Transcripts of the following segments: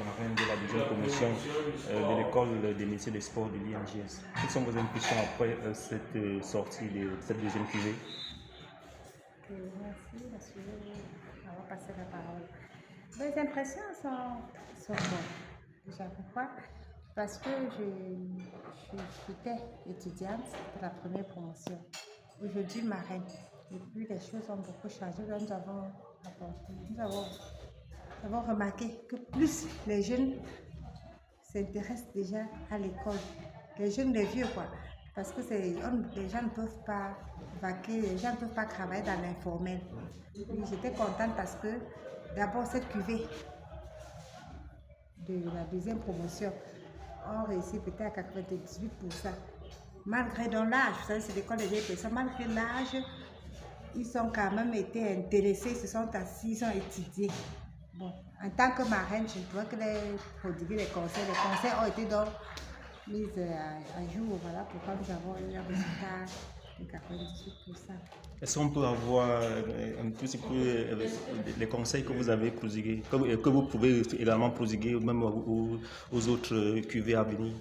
marraine de la deuxième promotion de l'école des métiers des sports de l'INGS. Quelles sont vos impressions après cette sortie de cette deuxième cuvée? Merci, monsieur. On va passer la parole. Les impressions sont bonnes. Déjà, pourquoi? Parce que j'étais étudiante de la première promotion. Aujourd'hui, marraine. Et puis, les choses ont beaucoup changé. Nous avons remarqué que plus les jeunes s'intéressent déjà à l'école, les jeunes, les vieux, quoi. Parce que les gens ne peuvent pas vaquer, les gens ne peuvent pas travailler dans l'informel. J'étais contente parce que d'abord cette cuvée de la deuxième promotion, on réussit peut-être à 98%. Malgré dans l'âge, vous savez, c'est l'école des vieilles personnes, malgré l'âge, ils ont quand même été intéressés, ils se sont assis, ils ont étudié. Bon, en tant que marraine, je dois que les conseils ont été donc mis à jour. Voilà pourquoi nous avons eu un résultat de 98%. Est-ce qu'on peut avoir un petit peu les conseils que vous avez prodigués, que vous pouvez également prodiguer même aux autres cuvées à venir?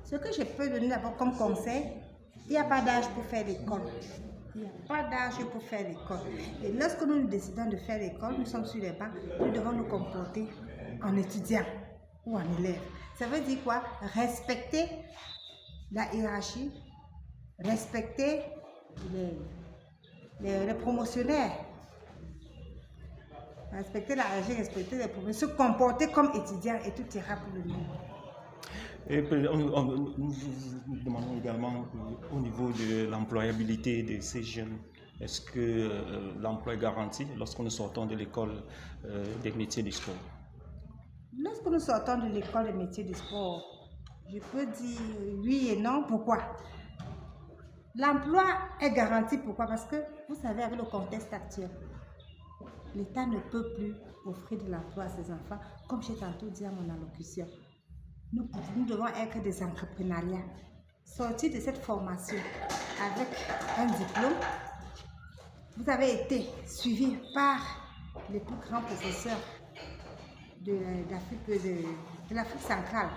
Ce que je peux donner d'abord comme conseil, il n'y a pas d'âge pour faire l'école. Il n'y a pas d'âge pour faire l'école. Et lorsque nous décidons de faire l'école, nous sommes sur les bancs, nous devons nous comporter en étudiant ou en élève. Ça veut dire quoi? Respecter la hiérarchie, respecter les promotionnaires, respecter la hiérarchie, respecter les promotionnaires, se comporter comme étudiant et tout ira pour le mieux. Et nous demandons également au niveau de l'employabilité de ces jeunes, est-ce que l'emploi est garanti lorsque nous sortons de l'école des métiers du sport? Lorsque nous sortons de l'école des métiers du sport, je peux dire oui et non. Pourquoi? L'emploi est garanti. Pourquoi? Parce que vous savez, avec le contexte actuel, l'État ne peut plus offrir de l'emploi à ses enfants, comme j'ai tantôt dit à mon allocution. Nous devons être des entrepreneuriats. Sortir de cette formation avec un diplôme, vous avez été suivi par les plus grands professeurs de l'Afrique centrale.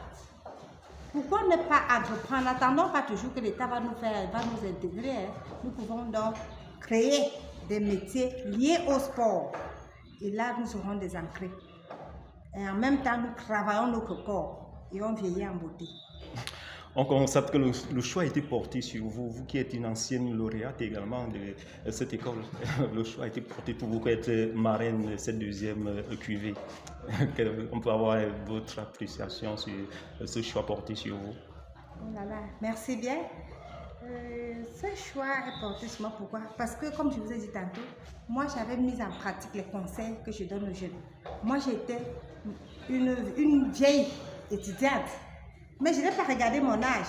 Pourquoi ne pas entreprendre? N'attendons pas toujours que l'État va nous intégrer. Nous pouvons donc créer des métiers liés au sport. Et là, nous serons des ancrés. Et en même temps, nous travaillons notre corps. Et on vieillit en beauté. On constate que le choix a été porté sur vous, vous qui êtes une ancienne lauréate également de cette école. Le choix a été porté pour vous qui êtes marraine de cette deuxième cuvée. On peut avoir votre appréciation sur ce choix porté sur vous. Oh là là, merci bien. Ce choix est porté sur moi. Pourquoi? Parce que, comme je vous ai dit tantôt, moi j'avais mis en pratique les conseils que je donne aux jeunes. Moi j'étais une vieille étudiante, mais je n'ai pas regardé mon âge.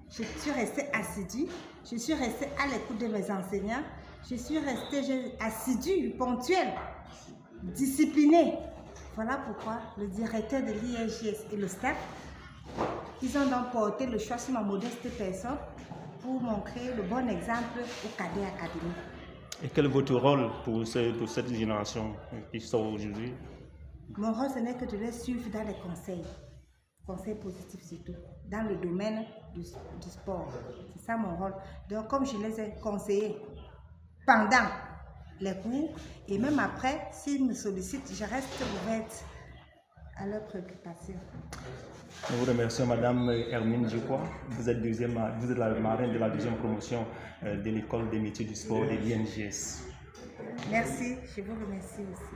Je suis restée assidue, je suis restée à l'écoute de mes enseignants, je suis restée assidue, ponctuelle, disciplinée. Voilà pourquoi le directeur de l'INGS et le staff, ils ont donc porté le choix sur ma modeste personne pour montrer le bon exemple au cadet académique. Et quel est votre rôle pour cette génération qui sort aujourd'hui? Mon rôle, ce n'est que de les suivre dans les conseils positifs surtout, dans le domaine du sport. C'est ça mon rôle. Donc, comme je les ai conseillés pendant les cours et même après, s'ils me sollicitent, je reste ouverte à leurs préoccupations. Nous vous remercions, Madame Hermine Djekwa. Vous êtes la marraine de la deuxième promotion de l'école des métiers du sport de l'INGS. Merci, je vous remercie aussi.